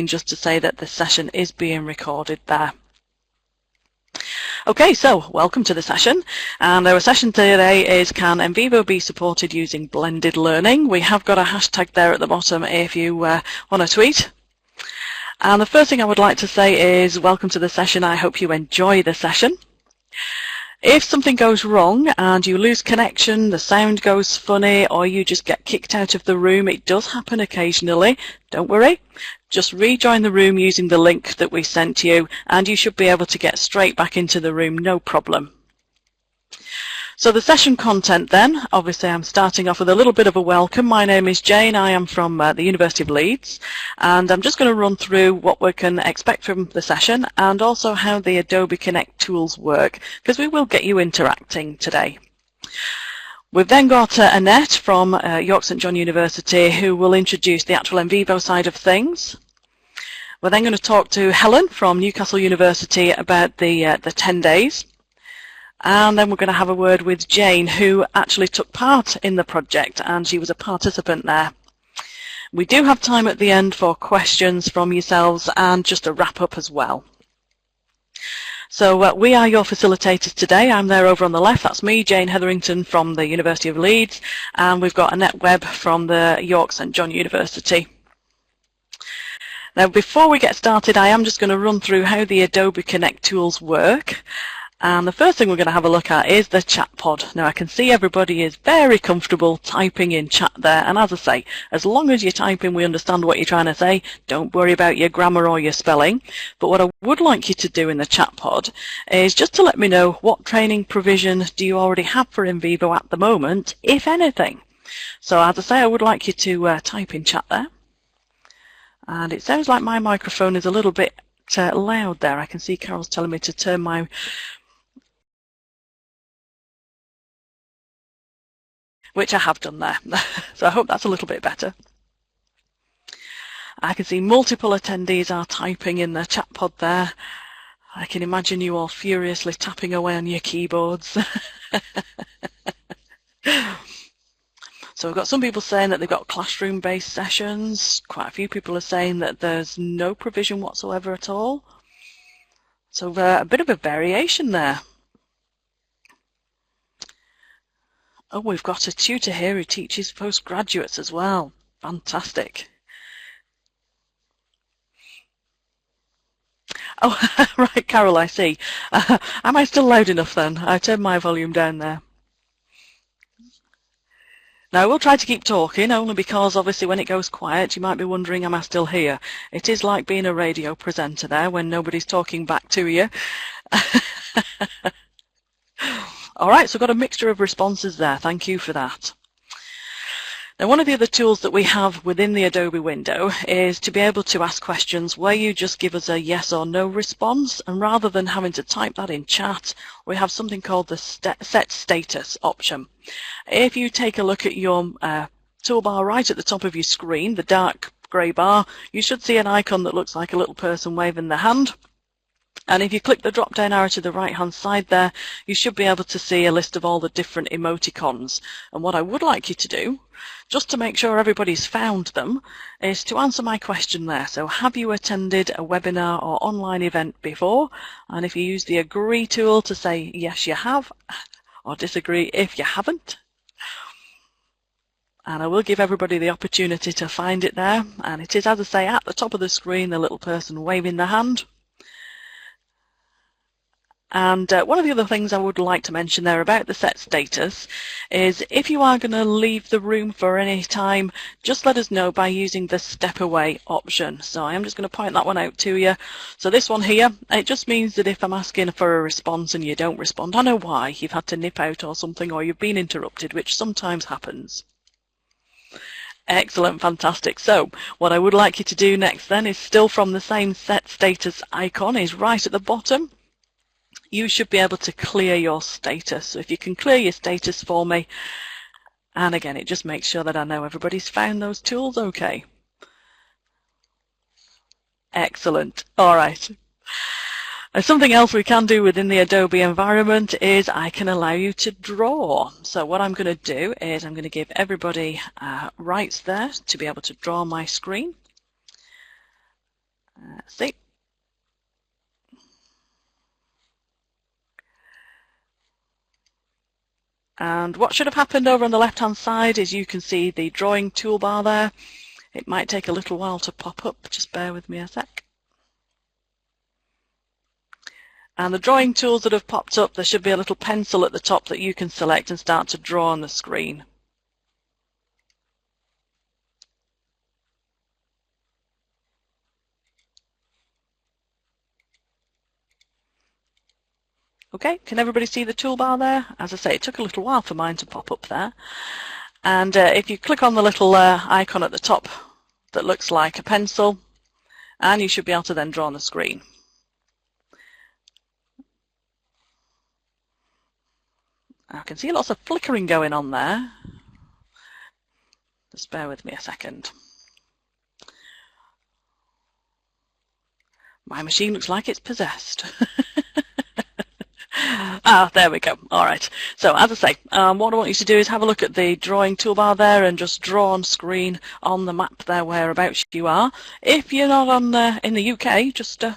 just to say that the session is being recorded there. Okay, so welcome to the session, and our session today is can NVivo be supported using blended learning? We have got a hashtag there at the bottom if you want to tweet. And the first thing I would like to say is welcome to the session. I hope you enjoy the session. If something goes wrong and you lose connection, the sound goes funny, or you just get kicked out of the room, it does happen occasionally. Don't worry. Just rejoin the room using the link that we sent you, and you should be able to get straight back into the room, no problem. So the session content then, obviously I'm starting off with a little bit of a welcome. My name is Jane, I am from the University of Leeds, and I'm just going to run through what we can expect from the session and also how the Adobe Connect tools work, because we will get you interacting today. We've then got Annette from York St John University, who will introduce the actual NVivo side of things. We're then going to talk to Helen from Newcastle University about the 10 days. And then we're going to have a word with Jane, who actually took part in the project, and she was a participant there. We do have time at the end for questions from yourselves and just a wrap up as well. So we are your facilitators today. I'm there over on the left. That's me, Jane Hetherington from the University of Leeds, and we've got Annette Webb from the York St John University. Now, before we get started, I am just going to run through how the Adobe Connect tools work. And the first thing we're going to have a look at is the chat pod. Now, I can see everybody is very comfortable typing in chat there. And as I say, as long as you're typing, we understand what you're trying to say. Don't worry about your grammar or your spelling. But what I would like you to do in the chat pod is just to let me know what training provision do you already have for NVivo at the moment, if anything. So as I say, I would like you to type in chat there. And it sounds like my microphone is a little bit loud there. I can see Carol's telling me to turn my which I have done there. So I hope that's a little bit better. I can see multiple attendees are typing in the chat pod there. I can imagine you all furiously tapping away on your keyboards. So we've got some people saying that they've got classroom-based sessions. Quite a few people are saying that there's no provision whatsoever at all. So a bit of a variation there. Oh, we've got a tutor here who teaches postgraduates as well. Fantastic. Oh, right, Carol, I see. Am I still loud enough then? I turned my volume down there. Now, I will try to keep talking, only because obviously when it goes quiet, you might be wondering, am I still here? It is like being a radio presenter there when nobody's talking back to you. All right, so I've got a mixture of responses there. Thank you for that. Now, one of the other tools that we have within the Adobe window is to be able to ask questions where you just give us a yes or no response, and rather than having to type that in chat, we have something called the set status option. If you take a look at your toolbar right at the top of your screen, the dark grey bar, you should see an icon that looks like a little person waving their hand. And if you click the drop-down arrow to the right-hand side there, you should be able to see a list of all the different emoticons. And what I would like you to do, just to make sure everybody's found them, is to answer my question there. So have you attended a webinar or online event before? And if you use the agree tool to say yes you have, or disagree if you haven't. And I will give everybody the opportunity to find it there. And it is, as I say, at the top of the screen, the little person waving their hand. And one of the other things I would like to mention there about the set status is if you are going to leave the room for any time, just let us know by using the step away option. So I am just going to point that one out to you. So this one here, it just means that if I'm asking for a response and you don't respond, I know why. You've had to nip out or something, or you've been interrupted, which sometimes happens. Excellent, fantastic. So what I would like you to do next then is still from the same set status icon, is right at the bottom. You should be able to clear your status. So if you can clear your status for me, and again, it just makes sure that I know everybody's found those tools okay. Excellent. All right. Something else we can do within the Adobe environment is I can allow you to draw. So what I'm going to do is I'm going to give everybody rights there to be able to draw my screen. See? And what should have happened over on the left-hand side is you can see the drawing toolbar there. It might take a little while to pop up, just bear with me a sec. And the drawing tools that have popped up, there should be a little pencil at the top that you can select and start to draw on the screen. Okay, can everybody see the toolbar there? As I say, it took a little while for mine to pop up there. And if you click on the little icon at the top that looks like a pencil, and you should be able to then draw on the screen. I can see lots of flickering going on there. Just bear with me a second. My machine looks like it's possessed. Ah, there we go. All right. So as I say, what I want you to do is have a look at the drawing toolbar there and just draw on screen on the map there whereabouts you are. If you're not on in the UK, just draw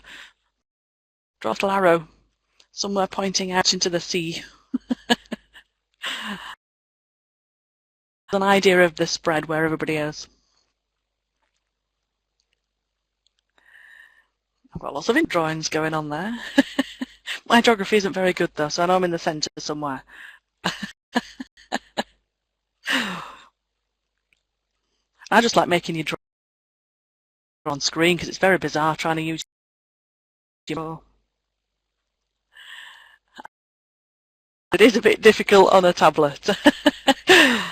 a little arrow somewhere pointing out into the sea. An idea of the spread where everybody is. I've got lots of drawings going on there. My geography isn't very good though, so I know I'm in the centre somewhere. I just like making you draw on screen because it's very bizarre trying to use your. It is a bit difficult on a tablet.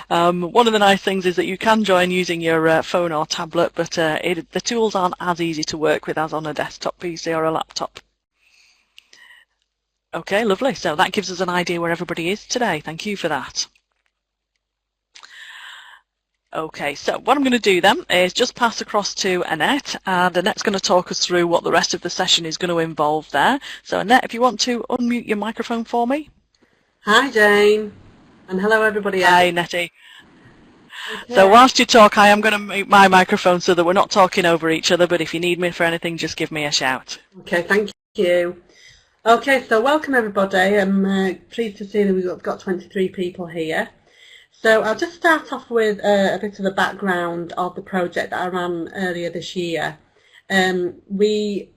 One of the nice things is that you can join using your phone or tablet, but the tools aren't as easy to work with as on a desktop PC or a laptop. Okay, lovely. So that gives us an idea where everybody is today. Thank you for that. Okay, so what I'm going to do then is just pass across to Annette, and Annette's going to talk us through what the rest of the session is going to involve there. So Annette, if you want to unmute your microphone for me. Hi Jane, and hello everybody else. Hi Nettie. Okay. So whilst you talk, I am going to mute my microphone so that we're not talking over each other, but if you need me for anything, just give me a shout. Okay, thank you. Okay, so welcome everybody. I'm pleased to see that we've got 23 people here. So I'll just start off with a bit of the background of the project that I ran earlier this year. We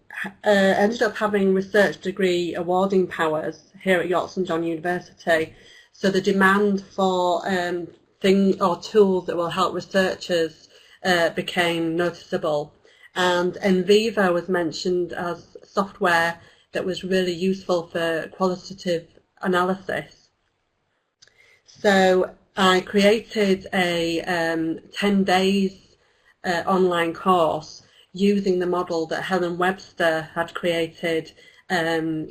ended up having research degree awarding powers here at York St John University. So the demand for tools that will help researchers became noticeable. And NVivo was mentioned as software that was really useful for qualitative analysis. So I created a 10 days online course using the model that Helen Webster had created.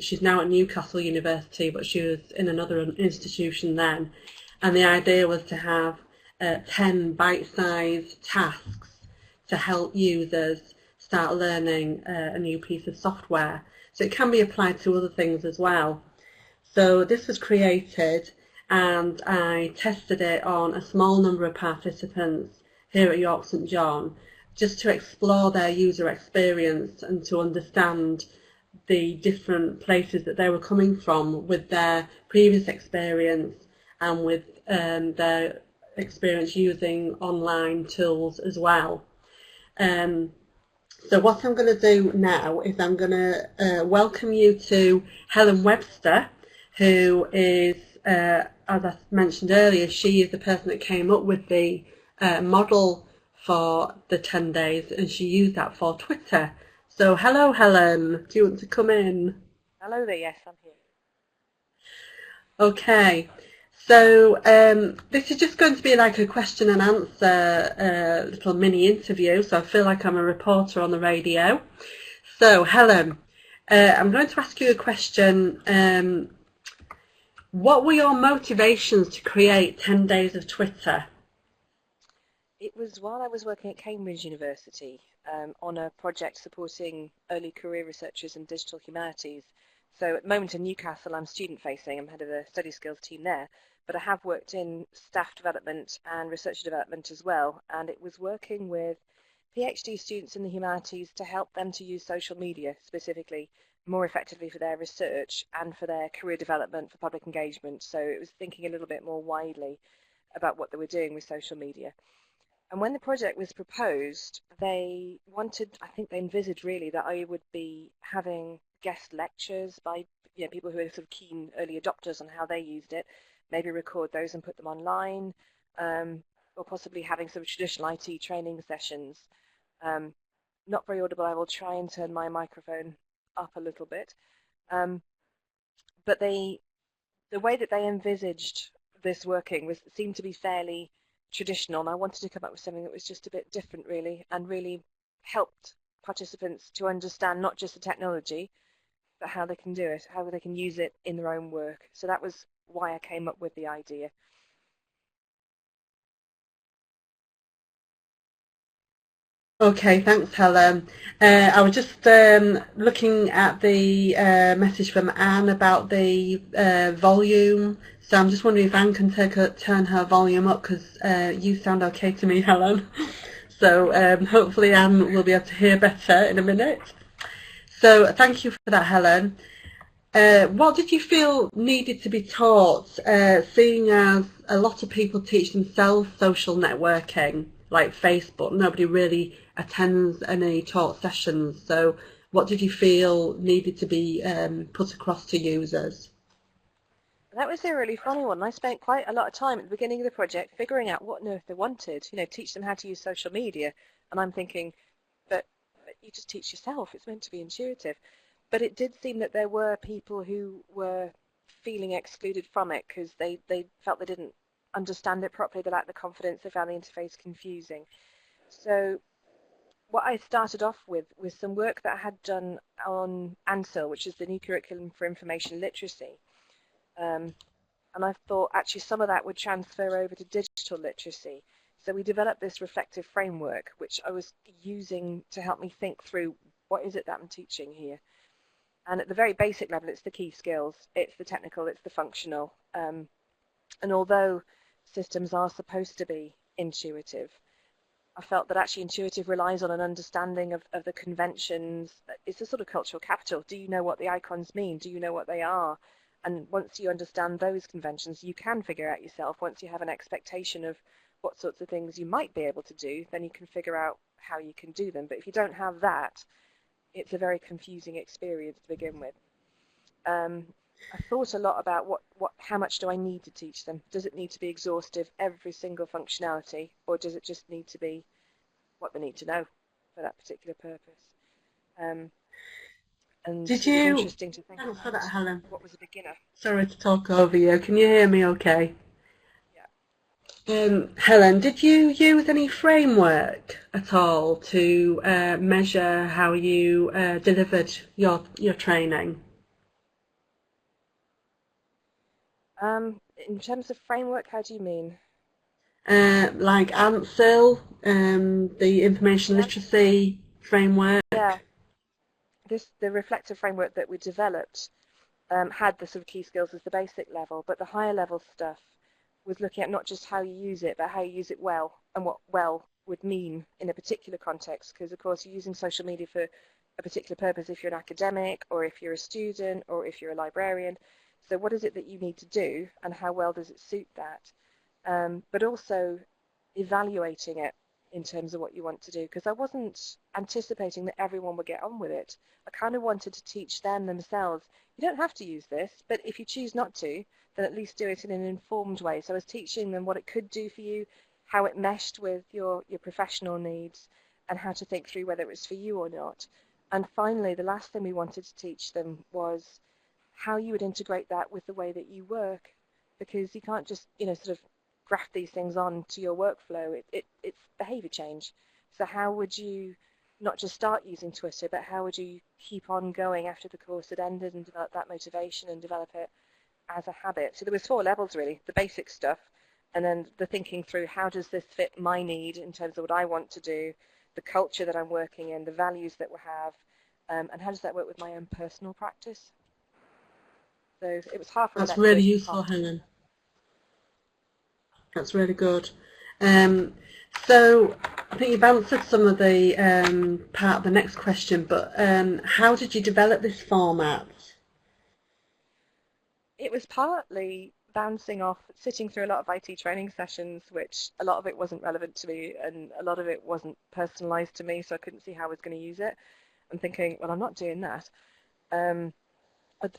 She's now at Newcastle University, but she was in another institution then. And the idea was to have 10 bite-sized tasks to help users start learning a new piece of software. So it can be applied to other things as well. So this was created and I tested it on a small number of participants here at York St John just to explore their user experience and to understand the different places that they were coming from with their previous experience and with their experience using online tools as well. So what I'm going to do now is I'm going to welcome you to Helen Webster, who is, as I mentioned earlier, she is the person that came up with the model for the 10 days, and she used that for Twitter. So hello Helen, do you want to come in? Hello there, yes, I'm here. Okay. So this is just going to be like a question and answer little mini interview, so I feel like I'm a reporter on the radio. So Helen, I'm going to ask you a question. What were your motivations to create 10 Days of Twitter? It was while I was working at Cambridge University on a project supporting early career researchers in digital humanities. So at the moment in Newcastle I'm student facing, I'm head of the study skills team there. But I have worked in staff development and researcher development as well, and it was working with PhD students in the humanities to help them to use social media specifically more effectively for their research and for their career development, for public engagement. So it was thinking a little bit more widely about what they were doing with social media. And when the project was proposed, they wanted, I think they envisaged really that I would be having guest lectures by people who are sort of keen early adopters on how they used it, maybe record those and put them online, or possibly having some traditional IT training sessions. Not very audible, I will try and turn my microphone up a little bit. But the way that they envisaged this working seemed to be fairly traditional, and I wanted to come up with something that was just a bit different really, and really helped participants to understand not just the technology, but how they can do it, how they can use it in their own work. So that was why I came up with the idea. Okay, thanks, Helen. I was just looking at the message from Anne about the volume. So I'm just wondering if Anne can turn her volume up, because you sound okay to me, Helen. So hopefully Anne will be able to hear better in a minute. So thank you for that, Helen. What did you feel needed to be taught, seeing as a lot of people teach themselves social networking, like Facebook? Nobody really attends any talk sessions. So what did you feel needed to be put across to users? That was a really funny one. I spent quite a lot of time at the beginning of the project figuring out what on earth they wanted, teach them how to use social media. And I'm thinking, but you just teach yourself. It's meant to be intuitive. But it did seem that there were people who were feeling excluded from it because they felt they didn't understand it properly, they lacked the confidence, they found the interface confusing. So what I started off with was some work that I had done on ANSIL, which is the new curriculum for information literacy. And I thought actually some of that would transfer over to digital literacy. So we developed this reflective framework, which I was using to help me think through what is it that I'm teaching here. And at the very basic level, it's the key skills, it's the technical, it's the functional. And although systems are supposed to be intuitive, I felt that actually intuitive relies on an understanding of the conventions. It's a sort of cultural capital. Do you know what the icons mean? Do you know what they are? And once you understand those conventions, you can figure out yourself. Once you have an expectation of what sorts of things you might be able to do, then you can figure out how you can do them. But if you don't have that, it's a very confusing experience to begin with. I thought a lot about how much do I need to teach them? Does it need to be exhaustive, every single functionality, or does it just need to be what they need to know for that particular purpose? And Did it was you? interesting to think Thanks for about that, Helen. what was a beginner. Sorry to talk over you. Can you hear me okay? Yeah. Helen, did you use any framework at all to measure how you delivered your training? In terms of framework, how do you mean? Like ANSIL, the information literacy framework. Yeah, the reflective framework that we developed had the sort of key skills as the basic level, but the higher level stuff was looking at not just how you use it, but how you use it well, and what well would mean in a particular context, because of course you're using social media for a particular purpose if you're an academic, or if you're a student, or if you're a librarian. So what is it that you need to do, and how well does it suit that? But also evaluating it in terms of what you want to do, because I wasn't anticipating that everyone would get on with it. I kind of wanted to teach them themselves. You don't have to use this, but if you choose not to, then at least do it in an informed way. So I was teaching them what it could do for you, how it meshed with your professional needs, and how to think through whether it was for you or not. And finally, the last thing we wanted to teach them was how you would integrate that with the way that you work, because you can't just, sort of graft these things on to your workflow. It's behavior change. So how would you not just start using Twitter, but how would you keep on going after the course had ended and develop that motivation and develop it as a habit? So there was 4 levels really: the basic stuff, and then the thinking through how does this fit my need in terms of what I want to do, the culture that I'm working in, the values that we have, and how does that work with my own personal practice. So it was half reflective. That's really useful, Helen. That's really good. So I think you've answered some of the part of the next question, but how did you develop this format? It was partly bouncing off, sitting through a lot of IT training sessions, which a lot of it wasn't relevant to me and a lot of it wasn't personalised to me, so I couldn't see how I was going to use it. And thinking, well, I'm not doing that. Um,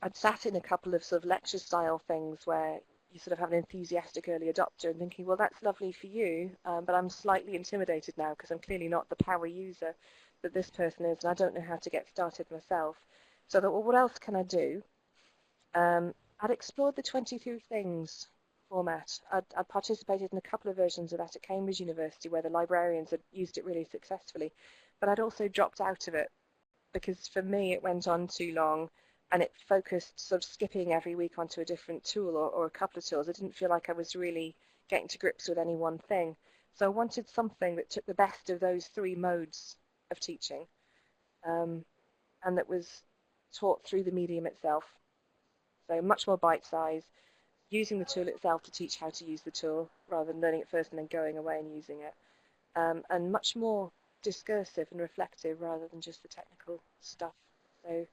I'd sat in a couple of sort of lecture style things where you sort of have an enthusiastic early adopter and thinking, well, that's lovely for you, but I'm slightly intimidated now because I'm clearly not the power user that this person is and I don't know how to get started myself. So I thought, well, what else can I do? I'd explored the 22 things format. I'd participated in a couple of versions of that at Cambridge University where the librarians had used it really successfully, but I'd also dropped out of it because for me it went on too long and it focused sort of skipping every week onto a different tool or a couple of tools. I didn't feel like I was really getting to grips with any one thing. So I wanted something that took the best of those three modes of teaching and that was taught through the medium itself. So much more bite-size, using the tool itself to teach how to use the tool rather than learning it first and then going away and using it. And much more discursive and reflective rather than just the technical stuff. So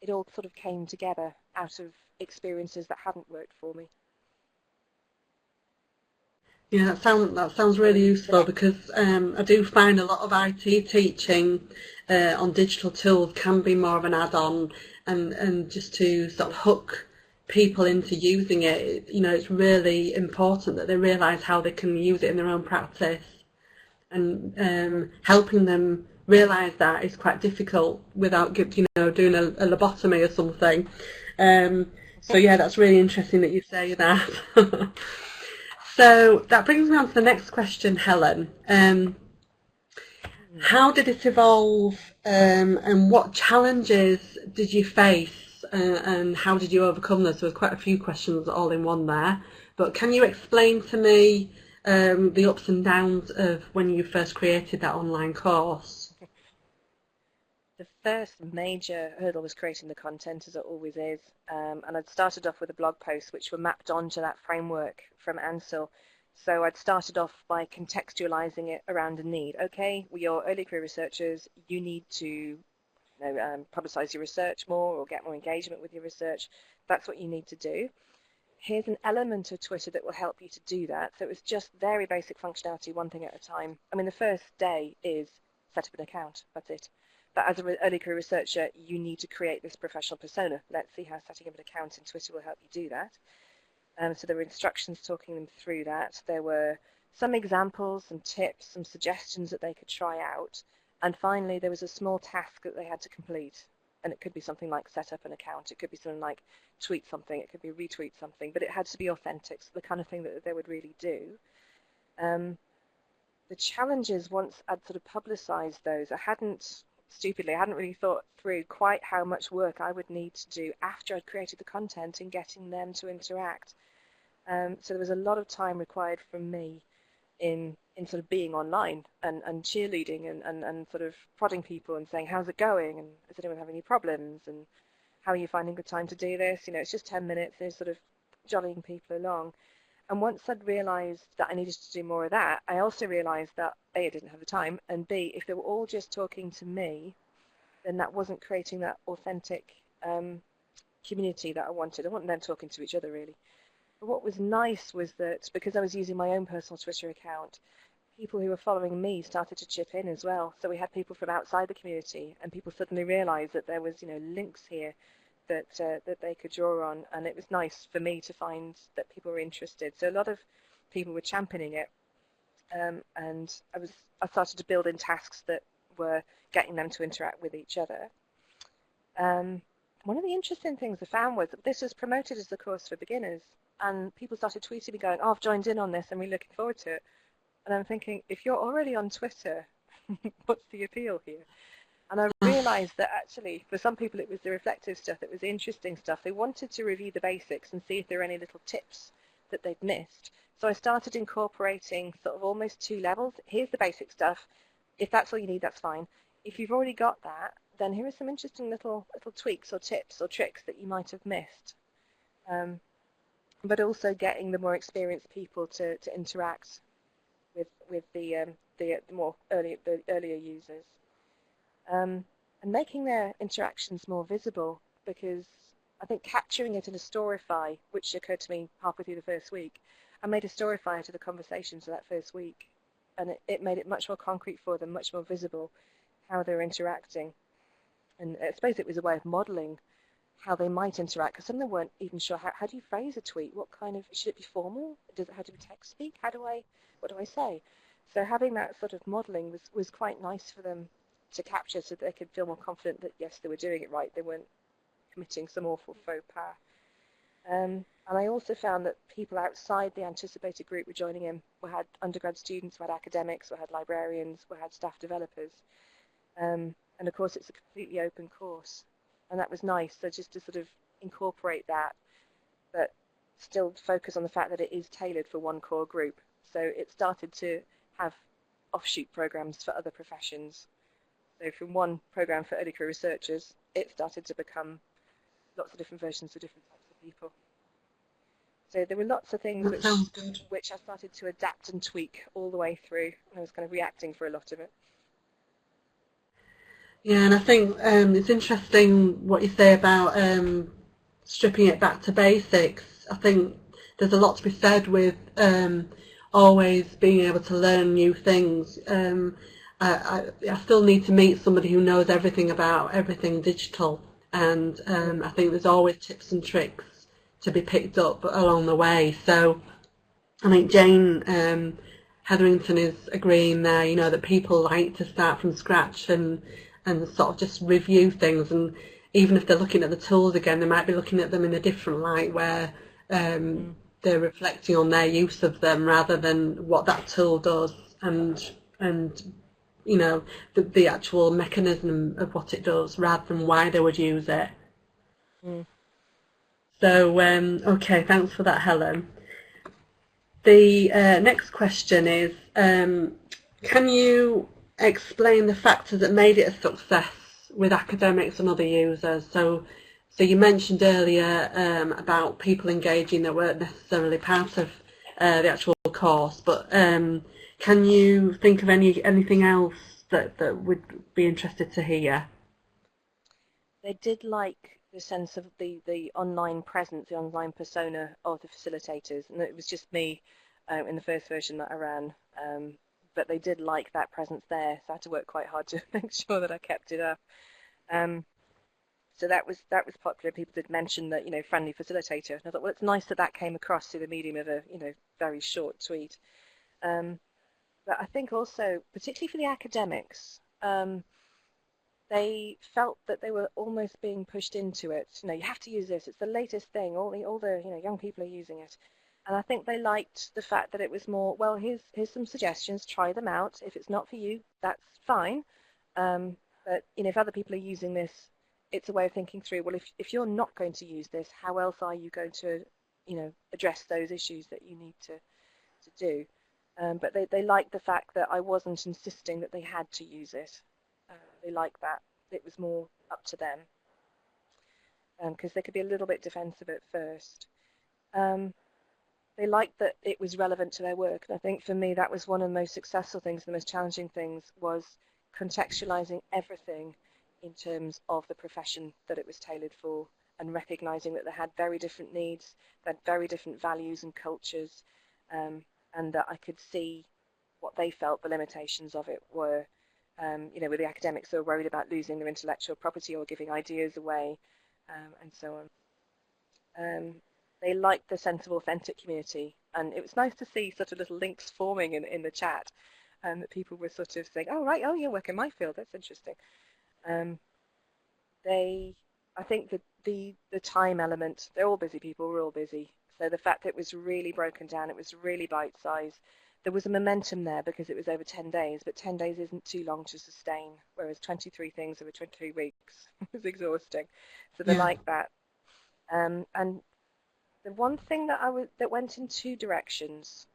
it all sort of came together out of experiences that hadn't worked for me. Yeah, that sounds really useful because I do find a lot of IT teaching on digital tools can be more of an add-on and just to sort of hook people into using it. You know, it's really important that they realise how they can use it in their own practice, and helping them realise that is quite difficult without doing a lobotomy or something. So yeah, that's really interesting that you say that. So that brings me on to the next question, Helen. How did it evolve, and what challenges did you face, and how did you overcome them? So there's quite a few questions all in one there. But can you explain to me the ups and downs of when you first created that online course? The first major hurdle was creating the content, as it always is, and I'd started off with a blog post which were mapped onto that framework from Ansel. So I'd started off by contextualizing it around a need. Okay, well, you're early career researchers, you need to publicize your research more or get more engagement with your research. That's what you need to do. Here's an element of Twitter that will help you to do that. So it was just very basic functionality, one thing at a time. I mean, the first day is set up an account, that's it. But as an early career researcher, you need to create this professional persona. Let's see how setting up an account in Twitter will help you do that. So there were instructions talking them through that. There were some examples, some tips, some suggestions that they could try out. And finally, there was a small task that they had to complete. And it could be something like set up an account. It could be something like tweet something. It could be retweet something. But it had to be authentic, so the kind of thing that they would really do. The challenges, once I'd sort of publicized those, I hadn't really thought through quite how much work I would need to do after I'd created the content in getting them to interact. So there was a lot of time required from me in sort of being online and cheerleading and sort of prodding people and saying, how's it going? And does anyone have any problems? And how are you finding the time to do this? You know, it's just 10 minutes and sort of jollying people along. And once I'd realised that I needed to do more of that, I also realised that A, I didn't have the time, and B, if they were all just talking to me, then that wasn't creating that authentic community that I wanted. I wanted them talking to each other, really. But what was nice was that because I was using my own personal Twitter account, people who were following me started to chip in as well. So we had people from outside the community, and people suddenly realised that there was, links here that they could draw on, and it was nice for me to find that people were interested. So a lot of people were championing it, and I started to build in tasks that were getting them to interact with each other. One of the interesting things I found was that this was promoted as the course for beginners, and people started tweeting me going, "Oh, I've joined in on this, I'm really looking forward to it." And I'm thinking, if you're already on Twitter, what's the appeal here? And I realised that actually, for some people, it was the reflective stuff, it was the interesting stuff. They wanted to review the basics and see if there were any little tips that they'd missed. So I started incorporating sort of almost two levels. Here's the basic stuff. If that's all you need, that's fine. If you've already got that, then here are some interesting little tweaks or tips or tricks that you might have missed. But also getting the more experienced people to interact with the earlier users, and making their interactions more visible, because I think capturing it in a Storify, which occurred to me halfway through the first week, I made a Storify to the conversations of that first week, and it made it much more concrete for them, much more visible, how they were interacting. And I suppose it was a way of modelling how they might interact, because some of them weren't even sure how do you phrase a tweet, what kind of, should it be formal, does it have to be text speak, what do I say? So having that sort of modelling was quite nice for them to capture, so that they could feel more confident that yes, they were doing it right, they weren't committing some awful faux pas. And I also found that people outside the anticipated group were joining in. We had undergrad students, we had academics, we had librarians, we had staff developers. And of course it's a completely open course. And that was nice, so just to sort of incorporate that, but still focus on the fact that it is tailored for one core group. So it started to have offshoot programs for other professions. So from one program for early career researchers, it started to become lots of different versions for different types of people. So there were lots of things which I started to adapt and tweak all the way through. I was kind of reacting for a lot of it. Yeah, and I think it's interesting what you say about stripping it back to basics. I think there's a lot to be said with always being able to learn new things. I still need to meet somebody who knows everything about everything digital, and I think there's always tips and tricks to be picked up along the way. So I think Jane Hetherington is agreeing there, you know, that people like to start from scratch and sort of just review things, and even if they're looking at the tools again, they might be looking at them in a different light, where they're reflecting on their use of them rather than what that tool does, and you know, the actual mechanism of what it does rather than why they would use it. So okay, thanks for that, Helen. The next question is, can you explain the factors that made it a success with academics and other users? So you mentioned earlier about people engaging that weren't necessarily part of the actual course, but can you think of anything else that would be interested to hear? They did like the sense of the online presence, the online persona of the facilitators, and it was just me in the first version that I ran. But they did like that presence there, so I had to work quite hard to make sure that I kept it up. So that was popular. People did mention that, you know, friendly facilitator, and I thought, well, it's nice that came across through the medium of a, you know, very short tweet. But I think also, particularly for the academics, they felt that they were almost being pushed into it. You know, you have to use this. It's the latest thing. All the you know, young people are using it. And I think they liked the fact that it was more, well, here's some suggestions, try them out. If it's not for you, that's fine. But, you know, if other people are using this, it's a way of thinking through, well, if you're not going to use this, how else are you going to, you know, address those issues that you need to do? But they liked the fact that I wasn't insisting that they had to use it. They liked that. It was more up to them. Because they could be a little bit defensive at first. They liked that it was relevant to their work, and I think for me that was one of the most successful things, the most challenging things, was contextualizing everything in terms of the profession that it was tailored for, and recognizing that they had very different needs, they had very different values and cultures, and that I could see what they felt the limitations of it were. You know, with the academics who were worried about losing their intellectual property or giving ideas away, and so on. They liked the sense of authentic community, and it was nice to see sort of little links forming in the chat, that people were sort of saying, oh right, oh you work in my field, that's interesting. I think that the time element, they're all busy people, we're all busy, so the fact that it was really broken down, it was really bite-sized, there was a momentum there because it was over 10 days, but 10 days isn't too long to sustain, whereas 23 things over 23 weeks was exhausting, so they like that. And the one thing that went in two directions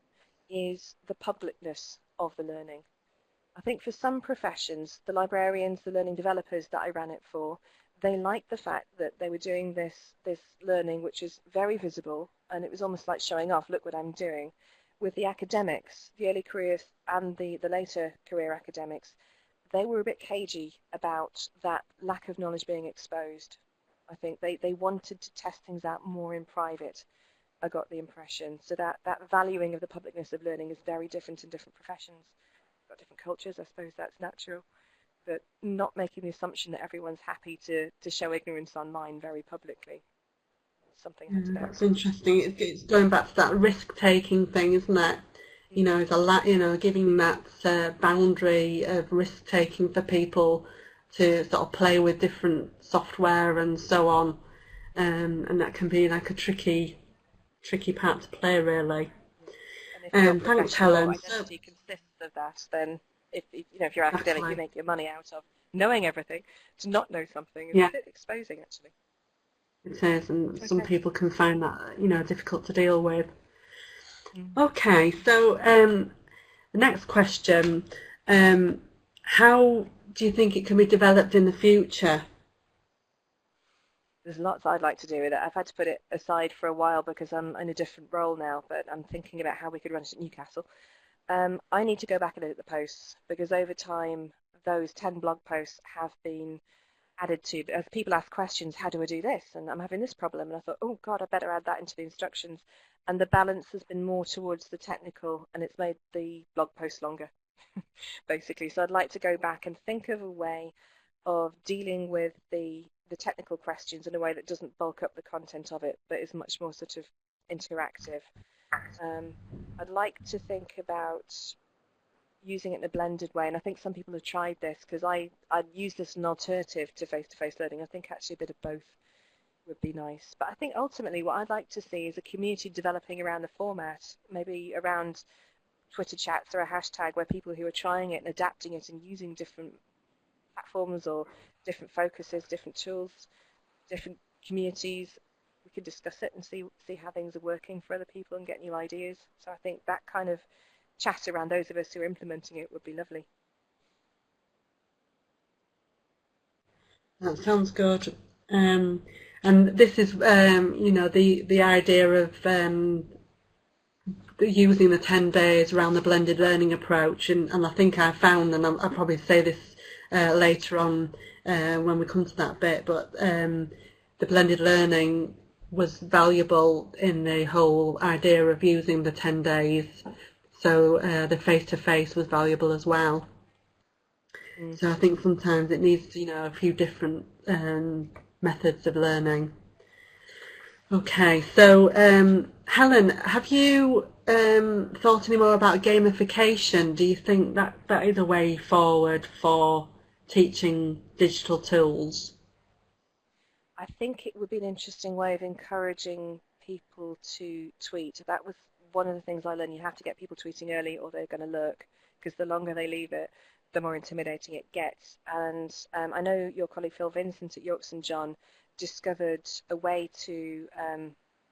is the publicness of the learning. I think for some professions, the librarians, the learning developers that I ran it for, they liked the fact that they were doing this learning which is very visible, and it was almost like showing off, look what I'm doing. with the academics, the early careers and the later career academics, they were a bit cagey about that lack of knowledge being exposed. I think they wanted to test things out more in private, I got the impression. So that valuing of the publicness of learning is very different in different professions. Got different cultures, I suppose that's natural. But not making the assumption that everyone's happy to show ignorance online very publicly. Something had to go. That's interesting. It's going back to that risk-taking thing, isn't it? You know, giving that boundary of risk-taking for people to sort of play with different software and so on, and that can be like a tricky part to play, really. And if thanks, Helen. Identity consists of that, then if you're academic, you make your money out of knowing everything. To not know something is a bit exposing, actually. It is, and some people can find that difficult to deal with. Okay, so the next question: how do you think it can be developed in the future? There's lots I'd like to do with it. I've had to put it aside for a while because I'm in a different role now, but I'm thinking about how we could run it at Newcastle. I need to go back and look at the posts because over time those 10 blog posts have been added to, as people ask questions, how do I do this? And I'm having this problem. And I thought, oh God, I better add that into the instructions. And the balance has been more towards the technical, and it's made the blog post longer, basically. So I'd like to go back and think of a way of dealing with the technical questions in a way that doesn't bulk up the content of it, but is much more sort of interactive. I'd like to think about using it in a blended way, and I think some people have tried this because I'd use this as an alternative to face-to-face learning. I think actually a bit of both would be nice. But I think ultimately what I'd like to see is a community developing around the format, maybe around Twitter chats or a hashtag where people who are trying it and adapting it and using different platforms or different focuses, different tools, different communities, we could discuss it and see how things are working for other people and get new ideas. So I think that kind of chat around those of us who are implementing it would be lovely. That sounds good. And this is, the idea of using the 10 days around the blended learning approach. And I think I found, and I'll probably say this later on when we come to that bit, but the blended learning was valuable in the whole idea of using the 10 days. So the face-to-face was valuable as well. So I think sometimes it needs, a few different methods of learning. Okay, so Helen, have you thought any more about gamification? Do you think that is a way forward for teaching digital tools? I think it would be an interesting way of encouraging people to tweet. That was one of the things I learned. You have to get people tweeting early or they're going to lurk, because the longer they leave it, the more intimidating it gets. And I know your colleague Phil Vincent at York St John discovered a way to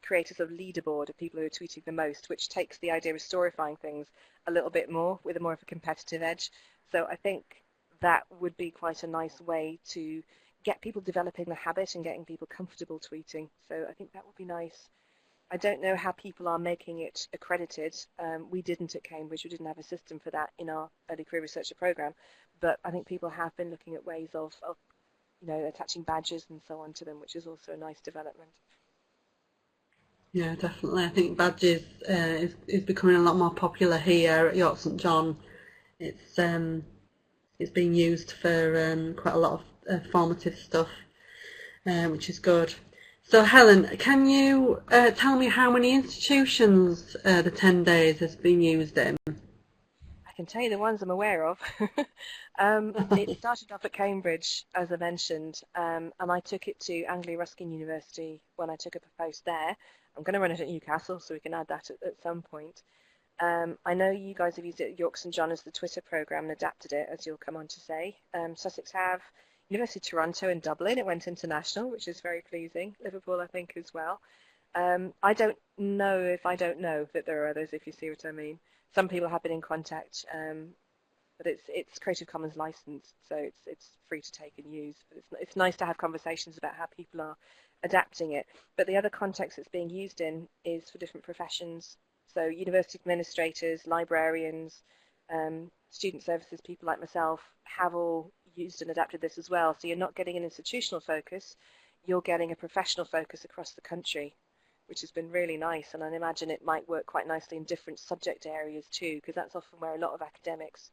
create a sort of leaderboard of people who are tweeting the most, which takes the idea of storifying things a little bit more with a more of a competitive edge. So I think that would be quite a nice way to get people developing the habit and getting people comfortable tweeting. So I think that would be nice. I don't know how people are making it accredited. We didn't at Cambridge. We didn't have a system for that in our early career researcher program. But I think people have been looking at ways of attaching badges and so on to them, which is also a nice development. Yeah, definitely. I think badges is becoming a lot more popular here at York St John. It's being used for quite a lot of formative stuff, which is good. So Helen, can you tell me how many institutions the 10 days has been used in? I can tell you the ones I'm aware of. It started off at Cambridge, as I mentioned, and I took it to Anglia Ruskin University when I took up a post there. I'm going to run it at Newcastle, so we can add that at some point. I know you guys have used it at York St John as the Twitter programme and adapted it, as you'll come on to say. Sussex have. University of Toronto and Dublin, it went international, which is very pleasing. Liverpool, I think, as well. I don't know if I don't know that there are others, if you see what I mean. Some people have been in contact, but it's Creative Commons licensed, so it's free to take and use. But it's nice to have conversations about how people are adapting it. But the other context it's being used in is for different professions. So university administrators, librarians, student services, people like myself have all used and adapted this as well. So you're not getting an institutional focus, you're getting a professional focus across the country, which has been really nice. And I imagine it might work quite nicely in different subject areas too, because that's often where a lot of academics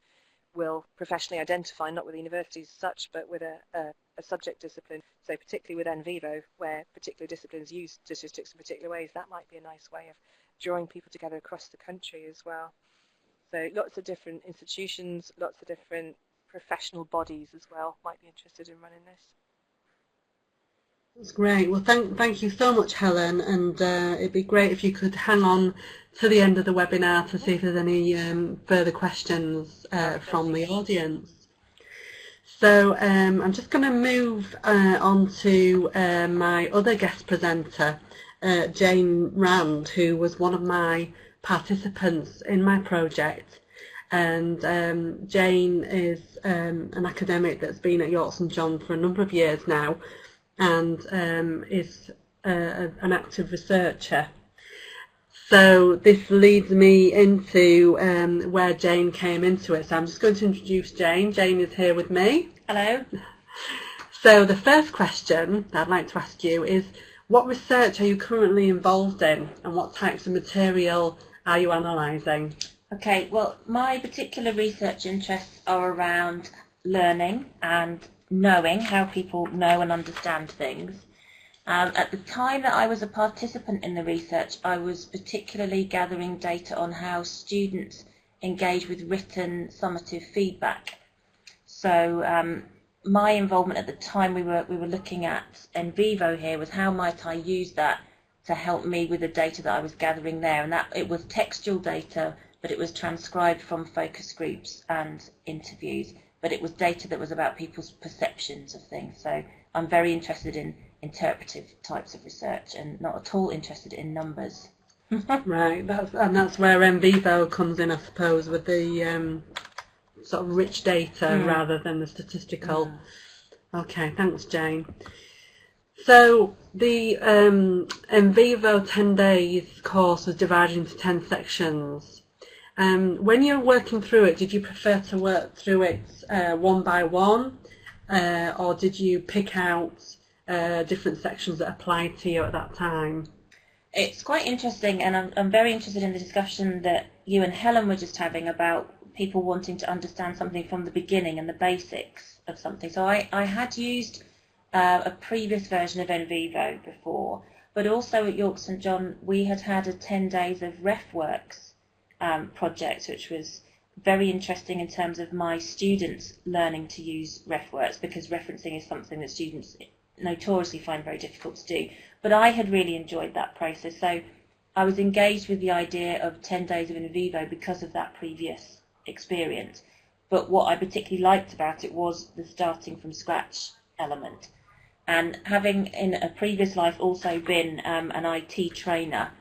will professionally identify, not with universities as such, but with a subject discipline. So particularly with NVivo, where particular disciplines use statistics in particular ways, that might be a nice way of drawing people together across the country as well. So lots of different institutions, lots of different professional bodies as well might be interested in running this. That's great. Well, thank you so much, Helen, and it'd be great if you could hang on to the end of the webinar to see if there's any further questions from the audience. So I'm just going to move on to my other guest presenter, Jane Rand, who was one of my participants in my project. And Jane is an academic that's been at York St John for a number of years now, and is an active researcher. So this leads me into where Jane came into it. So I'm just going to introduce Jane. Jane is here with me. Hello. So the first question that I'd like to ask you is, what research are you currently involved in, and what types of material are you analysing? Okay, well, my particular research interests are around learning and knowing, how people know and understand things. At the time that I was a participant in the research, I was particularly gathering data on how students engage with written summative feedback. So my involvement at the time we were looking at NVivo here was how might I use that to help me with the data that I was gathering there, and that it was textual data, but it was transcribed from focus groups and interviews, but it was data that was about people's perceptions of things. So I'm very interested in interpretive types of research and not at all interested in numbers. Right, that's where NVivo comes in, I suppose, with the sort of rich data rather than the statistical. Okay, thanks, Jane. So the NVivo 10 days course was divided into 10 sections. When you're working through it, did you prefer to work through it one by one, or did you pick out different sections that applied to you at that time? It's quite interesting, and I'm very interested in the discussion that you and Helen were just having about people wanting to understand something from the beginning and the basics of something. So I had used a previous version of NVivo before, but also at York St John we had a 10 days of RefWorks project, which was very interesting in terms of my students learning to use RefWorks, because referencing is something that students notoriously find very difficult to do. But I had really enjoyed that process, so I was engaged with the idea of 10 days of NVivo because of that previous experience. But what I particularly liked about it was the starting from scratch element. And having in a previous life also been an IT trainer,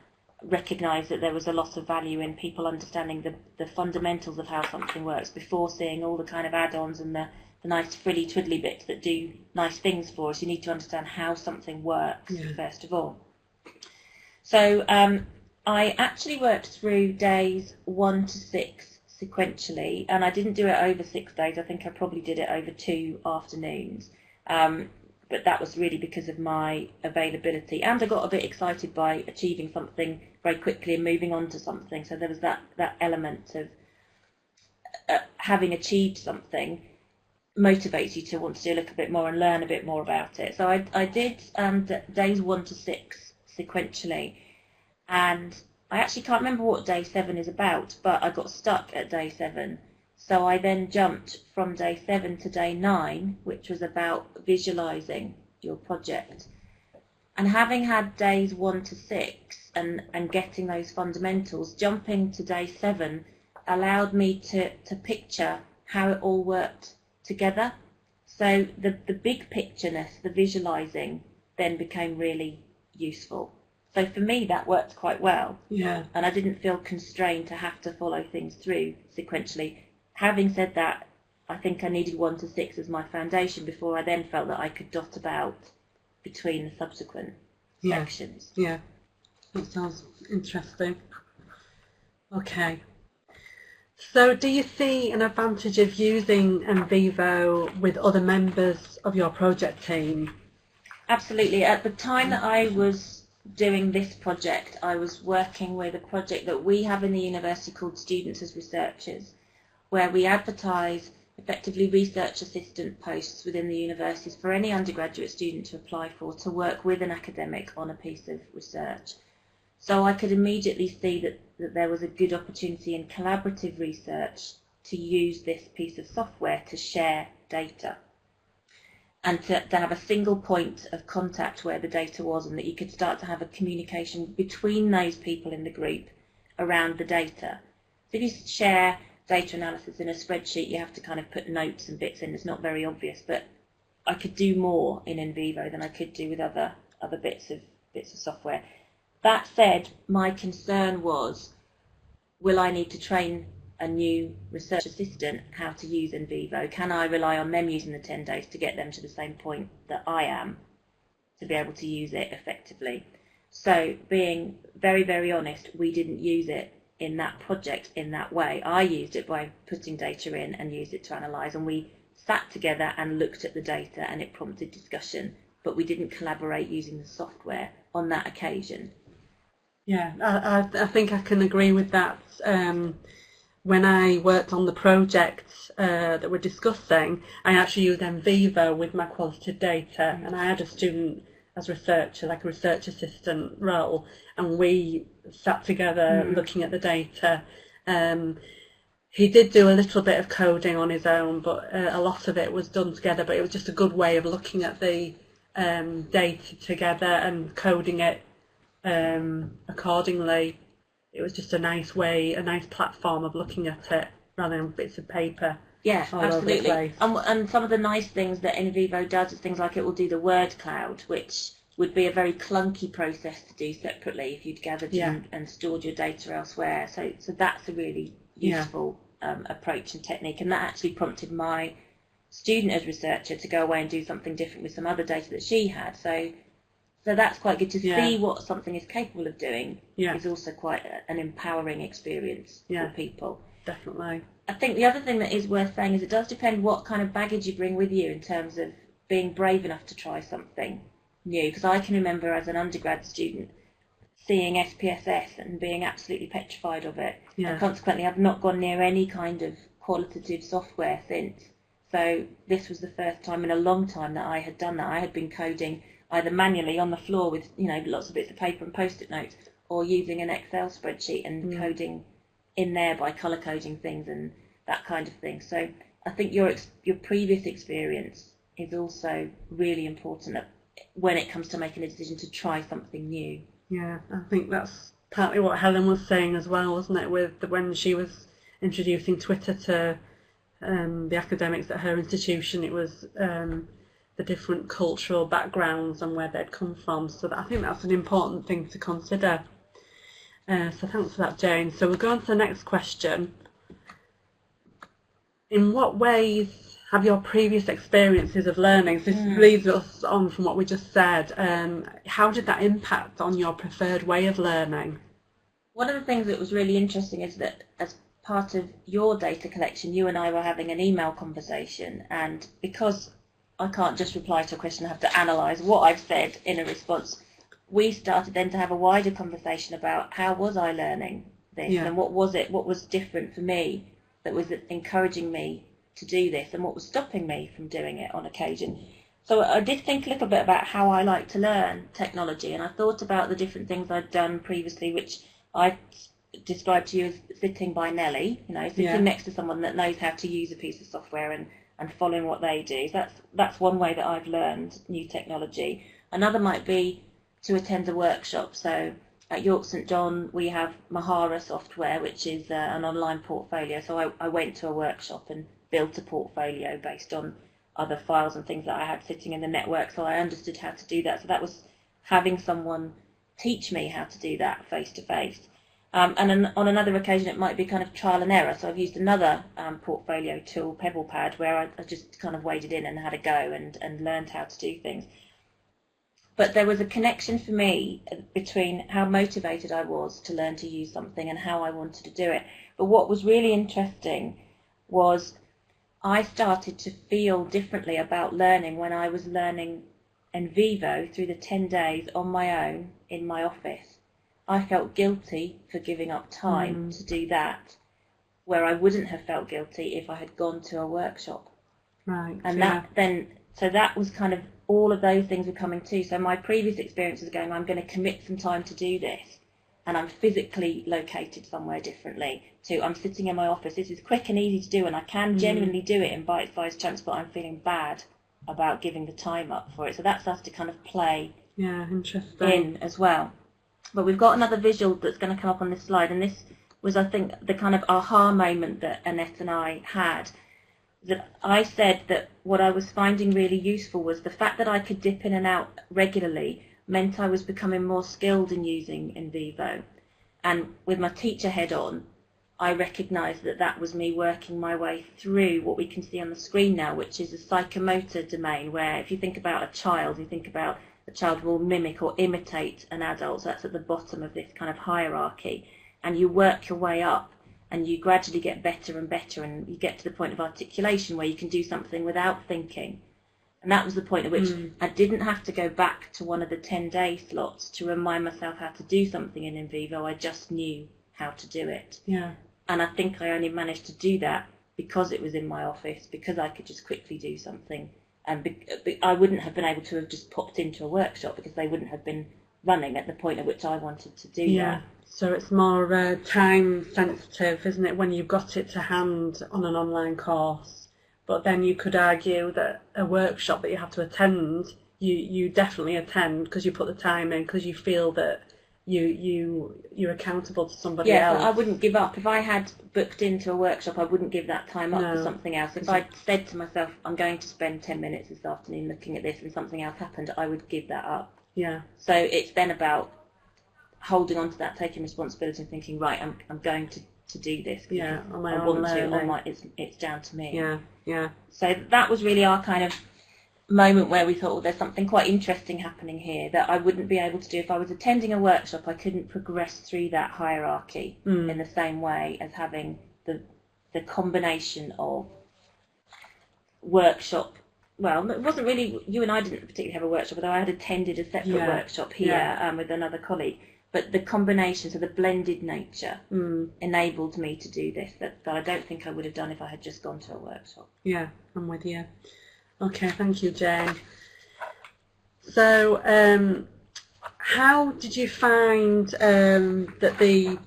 recognised that there was a lot of value in people understanding the fundamentals of how something works before seeing all the kind of add-ons and the nice frilly twiddly bits that do nice things for us. You need to understand how something works first of all. So I actually worked through days 1 to 6 sequentially, and I didn't do it over 6 days. I think I probably did it over 2 afternoons. But that was really because of my availability, and I got a bit excited by achieving something very quickly and moving on to something. So there was that element of having achieved something motivates you to want to do a little bit more and learn a bit more about it. So I did days 1 to 6 sequentially, and I actually can't remember what day 7 is about, but I got stuck at day 7. So I then jumped from day 7 to day 9, which was about visualising your project. And having had days 1 to 6 and getting those fundamentals, jumping to day 7 allowed me to picture how it all worked together. So the big pictureness, the visualising, then became really useful. So for me that worked quite well. Yeah. And I didn't feel constrained to have to follow things through sequentially. Having said that, I think I needed 1 to 6 as my foundation before I then felt that I could dot about between the subsequent sections. Yeah, that sounds interesting. Okay. So do you see an advantage of using NVivo with other members of your project team? Absolutely. At the time that I was doing this project, I was working with a project that we have in the university called Students as Researchers, where we advertise effectively research assistant posts within the universities for any undergraduate student to apply for to work with an academic on a piece of research. So I could immediately see that there was a good opportunity in collaborative research to use this piece of software to share data and to have a single point of contact where the data was, and that you could start to have a communication between those people in the group around the data. So if you share data analysis in a spreadsheet, you have to kind of put notes and bits in. It's not very obvious, but I could do more in NVivo than I could do with other bits of software. That said, my concern was, will I need to train a new research assistant how to use NVivo? Can I rely on them using the 10 days to get them to the same point that I am to be able to use it effectively? So being very, very honest, we didn't use it in that project in that way. I used it by putting data in and used it to analyse, and we sat together and looked at the data and it prompted discussion, but we didn't collaborate using the software on that occasion. Yeah, I think I can agree with that. When I worked on the project that we're discussing, I actually used NVivo with my qualitative data, and I had a student as researcher, like a research assistant role, and we sat together looking at the data. He did do a little bit of coding on his own, but a lot of it was done together, but it was just a good way of looking at the data together and coding it accordingly. It was just a nice way, a nice platform of looking at it rather than bits of paper. Yeah, all over the absolutely. place. And some of the nice things that NVivo does is things like it will do the word cloud, which would be a very clunky process to do separately if you'd gathered and stored your data elsewhere. So that's a really useful approach and technique, and that actually prompted my student as researcher to go away and do something different with some other data that she had. So that's quite good to see what something is capable of doing. Is also quite an empowering experience for people. Definitely. I think the other thing that is worth saying is it does depend what kind of baggage you bring with you in terms of being brave enough to try something new. Because I can remember as an undergrad student seeing SPSS and being absolutely petrified of it. And consequently I've not gone near any kind of qualitative software since. So this was the first time in a long time that I had done that. I had been coding either manually on the floor with lots of bits of paper and post-it notes, or using an Excel spreadsheet and coding in there by colour coding things and that kind of thing. So I think your previous experience is also really important when it comes to making a decision to try something new. Yeah, I think that's partly what Helen was saying as well, wasn't it, with when she was introducing Twitter to the academics at her institution. It was the different cultural backgrounds and where they'd come from. So I think that's an important thing to consider. So thanks for that, Jane. So we'll go on to the next question. In what ways have your previous experiences of learning, so this leads us on from what we just said, how did that impact on your preferred way of learning? One of the things that was really interesting is that as part of your data collection, you and I were having an email conversation, and because I can't just reply to a question, I have to analyse what I've said in a response, we started then to have a wider conversation about how was I learning this and what was different for me that was encouraging me to do this and what was stopping me from doing it on occasion. So I did think a little bit about how I like to learn technology, and I thought about the different things I'd done previously, which I described to you as sitting by Nelly, sitting next to someone that knows how to use a piece of software and following what they do. That's one way that I've learned new technology. Another might be to attend a workshop. So at York St John we have Mahara software, which is an online portfolio. So I went to a workshop and built a portfolio based on other files and things that I had sitting in the network, so I understood how to do that. So that was having someone teach me how to do that face to face. And on another occasion it might be kind of trial and error. So I've used another portfolio tool, PebblePad, where I just kind of waded in and had a go and learned how to do things. But there was a connection for me between how motivated I was to learn to use something and how I wanted to do it. But what was really interesting was I started to feel differently about learning when I was learning NVivo through the 10 days on my own in my office. I felt guilty for giving up time to do that, where I wouldn't have felt guilty if I had gone to a workshop. Right. And so that was kind of, all of those things were coming too. So my previous experience was going, I'm going to commit some time to do this, and I'm physically located somewhere differently, to I'm sitting in my office, this is quick and easy to do, and I can genuinely do it in bite-sized chunks, but I'm feeling bad about giving the time up for it. So that starts to kind of play in as well. But we've got another visual that's going to come up on this slide, and this was, I think, the kind of aha moment that Annette and I had, that I said that what I was finding really useful was the fact that I could dip in and out regularly meant I was becoming more skilled in using NVivo. And with my teacher head on, I recognised that that was me working my way through what we can see on the screen now, which is a psychomotor domain, where if you think about a child, you think about a child will mimic or imitate an adult. So that's at the bottom of this kind of hierarchy. And you work your way up, and you gradually get better and better, and you get to the point of articulation where you can do something without thinking. And that was the point at which I didn't have to go back to one of the 10-day slots to remind myself how to do something in NVivo. I just knew how to do it. Yeah. And I think I only managed to do that because it was in my office, because I could just quickly do something. And I wouldn't have been able to have just popped into a workshop, because they wouldn't have been running at the point at which I wanted to do that. So it's more time sensitive, isn't it, when you've got it to hand on an online course? But then you could argue that a workshop that you have to attend, you definitely attend because you put the time in, because you feel that you're accountable to somebody else. Yeah, I wouldn't give up. If I had booked into a workshop, I wouldn't give that time up for something else. If I'd said to myself, I'm going to spend 10 minutes this afternoon looking at this, and something else happened, I would give that up. Yeah. So it's then about holding on to that, taking responsibility and thinking, right, I'm going to do this. Yeah, on my I own want learning. to, it's down to me. Yeah, yeah. So that was really our kind of moment where we thought, well, there's something quite interesting happening here that I wouldn't be able to do if I was attending a workshop. I couldn't progress through that hierarchy in the same way as having the combination of workshop. Well, it wasn't really, you and I didn't particularly have a workshop, although I had attended a separate workshop here with another colleague. But the combination, so the blended nature, enabled me to do this that I don't think I would have done if I had just gone to a workshop. Yeah, I'm with you. Okay, thank you, Jane. So, how did you find that the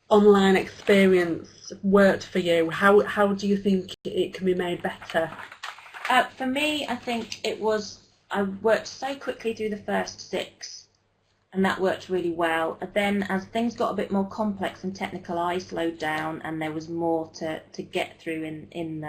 online experience worked for you? How do you think it can be made better? For me, I think I worked so quickly through the first 6, and that worked really well. And then as things got a bit more complex and technical, I slowed down, and there was more to get through in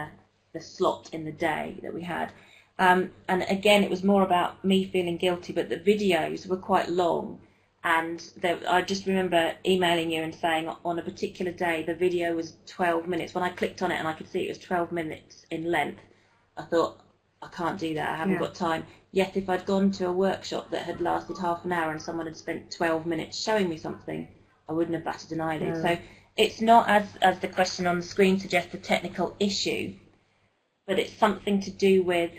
the slot in the day that we had. And again, it was more about me feeling guilty, but the videos were quite long. And I just remember emailing you and saying on a particular day, the video was 12 minutes. When I clicked on it and I could see it was 12 minutes in length, I thought, I can't do that, I haven't got time. Yet if I'd gone to a workshop that had lasted half an hour and someone had spent 12 minutes showing me something, I wouldn't have batted an eyelid. So it's not, as the question on the screen suggests, a technical issue, but it's something to do with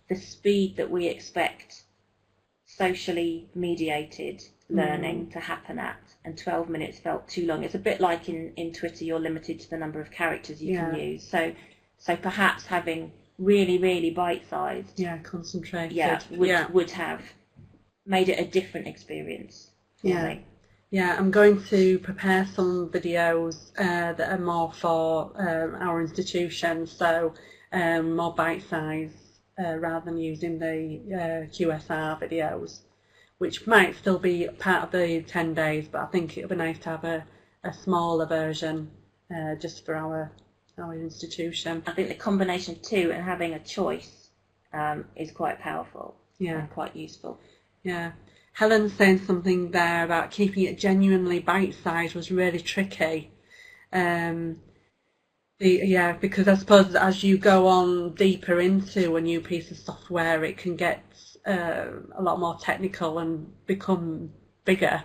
the speed that we expect socially mediated learning to happen at, and 12 minutes felt too long. It's a bit like in Twitter, you're limited to the number of characters you can use. So perhaps having really, really bite-sized, concentrated, would have made it a different experience for me. Yeah, I'm going to prepare some videos that are more for our institution, so more bite-sized rather than using the QSR videos, which might still be part of the 10 days, but I think it would be nice to have a smaller version just for our institution. I think the combination of two and having a choice is quite powerful and quite useful. Yeah. Helen's saying something there about keeping it genuinely bite-sized was really tricky. Because I suppose as you go on deeper into a new piece of software, it can get a lot more technical and become bigger,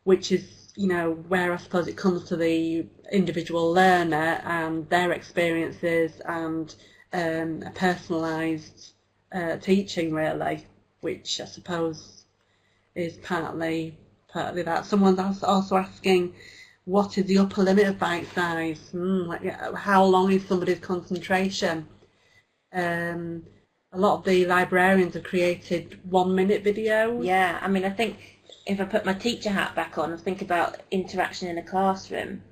which is, where I suppose it comes to the individual learner and their experiences and a personalised teaching, really, which I suppose is partly that. Someone's also asking, what is the upper limit of bite size? How long is somebody's concentration? A lot of the librarians have created 1-minute videos. Yeah, I mean, I think if I put my teacher hat back on and think about interaction in a classroom,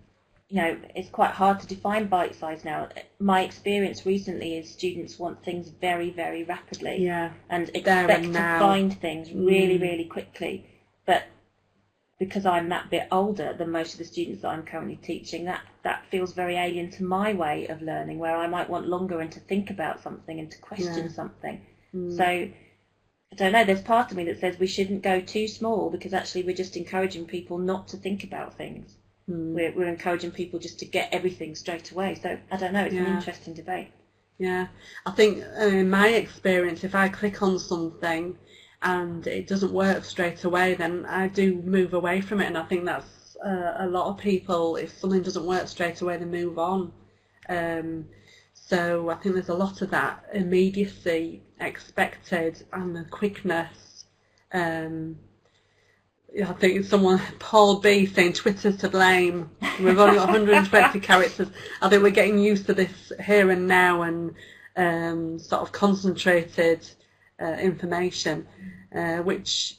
it's quite hard to define bite size now. My experience recently is students want things very, very rapidly, Yeah, and expect to find things really, really quickly. But because I'm that bit older than most of the students that I'm currently teaching, that feels very alien to my way of learning, where I might want longer and to think about something and to question something. So I don't know, there's part of me that says we shouldn't go too small, because actually we're just encouraging people not to think about things. We're encouraging people just to get everything straight away. So I don't know, it's an interesting debate. Yeah, I think in my experience, if I click on something and it doesn't work straight away, then I do move away from it, and I think that's a lot of people. If something doesn't work straight away, they move on. So I think there's a lot of that immediacy expected and the quickness. I think someone, Paul B, saying Twitter's to blame. We've only got 120 characters. I think we're getting used to this here and now and sort of concentrated information, which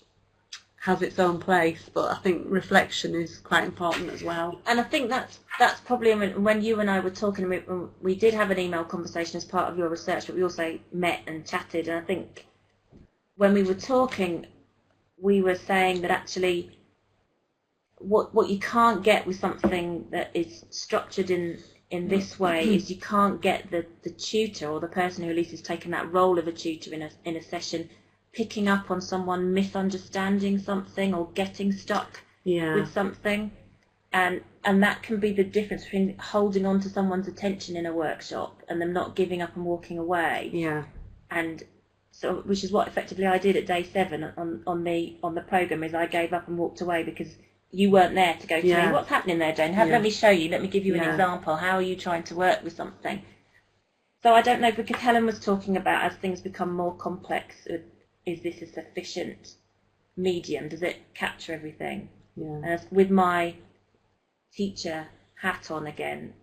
has its own place, but I think reflection is quite important as well. And I think that's probably when you and I were talking, we did have an email conversation as part of your research, but we also met and chatted, and I think when we were talking, we were saying that actually what you can't get with something that is structured in this way is you can't get the tutor or the person who at least has taken that role of a tutor in a session picking up on someone misunderstanding something or getting stuck with something, and that can be the difference between holding on to someone's attention in a workshop and them not giving up and walking away. And so, which is what effectively I did at day 7 on the programme, is I gave up and walked away because you weren't there to go to me, what's happening there, Jane? Let me show you, let me give you an example. How are you trying to work with something? So I don't know, because Helen was talking about as things become more complex, is this a sufficient medium? Does it capture everything? And with my teacher hat on again,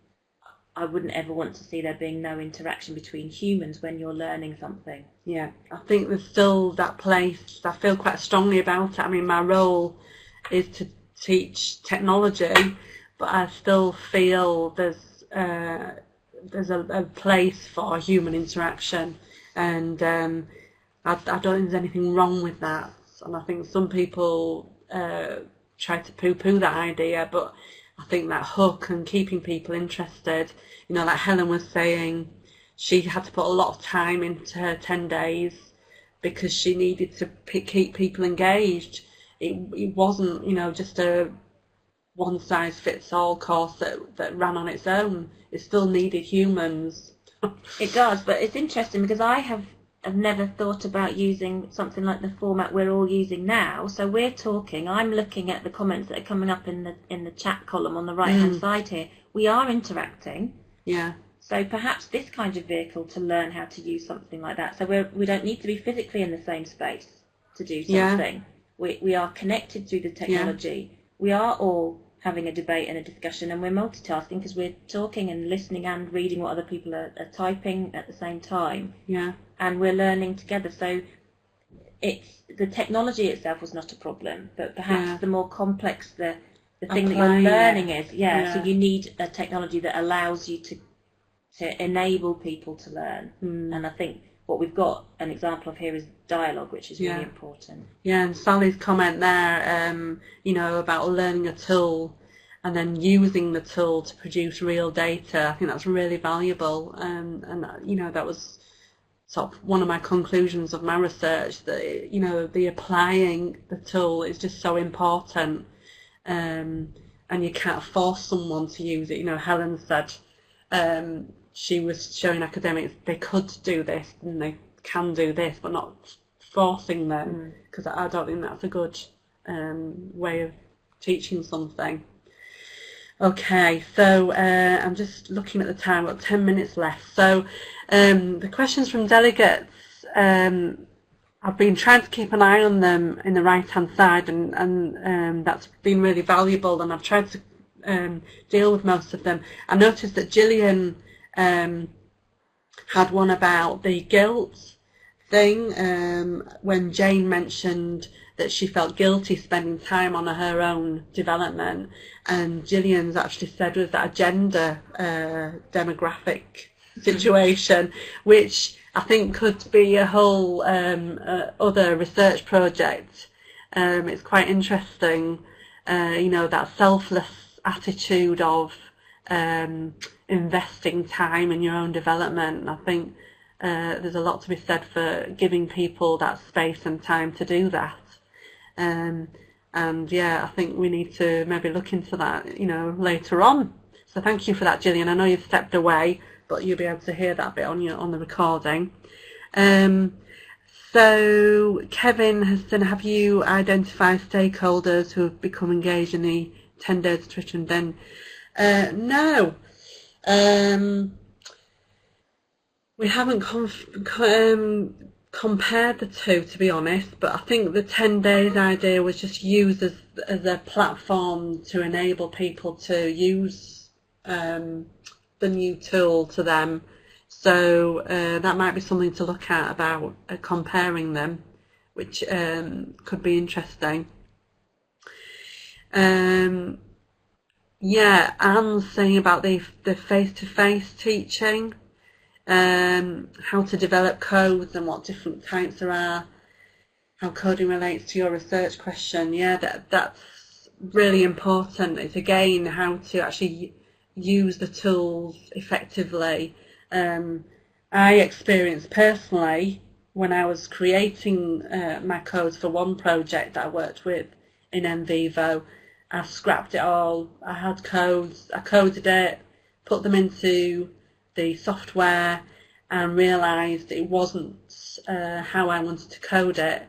I wouldn't ever want to see there being no interaction between humans when you're learning something. I think there's still that place. I feel quite strongly about it. I mean, my role is to teach technology, but I still feel there's a place for human interaction, and I don't think there's anything wrong with that. And I think some people try to poo-poo that idea, but I think that hook and keeping people interested, like Helen was saying, she had to put a lot of time into her 10 days because she needed to keep people engaged. It wasn't, just a one-size-fits-all course that ran on its own. It still needed humans. It does, but it's interesting because I've never thought about using something like the format we're all using now. So we're talking, I'm looking at the comments that are coming up in the chat column on the right-hand side here. We are interacting. So perhaps this kind of vehicle to learn how to use something like that. So we don't need to be physically in the same space to do something. We are connected through the technology. We are all having a debate and a discussion, and we're multitasking because we're talking and listening and reading what other people are typing at the same time. And we're learning together. So the technology itself was not a problem, but perhaps the more complex the thing that you're learning is. So you need a technology that allows you to enable people to learn. And I think what we've got an example of here is dialogue, which is really important. And Sally's comment there, about learning a tool and then using the tool to produce real data, I think that's really valuable. And that was sort of one of my conclusions of my research, that, the applying the tool is just so important. And you can't force someone to use it. Helen said, she was showing academics they could do this, and they can do this, but not forcing them, because I don't think that's a good way of teaching something. Okay, so I'm just looking at the time. We've got 10 minutes left. So the questions from delegates, I've been trying to keep an eye on them in the right-hand side, and that's been really valuable, and I've tried to deal with most of them. I noticed that Gillian had one about the guilt thing, when Jane mentioned that she felt guilty spending time on her own development, and Gillian's actually said, was that a gender demographic situation, which I think could be a whole other research project. It's quite interesting, that selfless attitude of investing time in your own development. I think there's a lot to be said for giving people that space and time to do that. And yeah, I think we need to maybe look into that, later on. So thank you for that, Gillian. I know you've stepped away, but you'll be able to hear that bit on the recording. So Kevin has said, have you identified stakeholders who have become engaged in the 10 days of Twitter and then? No. We haven't compared the two, to be honest, but I think the 10 days idea was just used as a platform to enable people to use the new tool to them. So that might be something to look at about comparing them, which could be interesting. Yeah, Anne's saying about the face-to-face teaching, how to develop codes and what different types there are, how coding relates to your research question. Yeah, that's really important. It's again how to actually use the tools effectively. I experienced personally when I was creating my codes for one project that I worked with in NVivo. I scrapped it all. I had codes, I coded it, put them into the software, and realised it wasn't how I wanted to code it.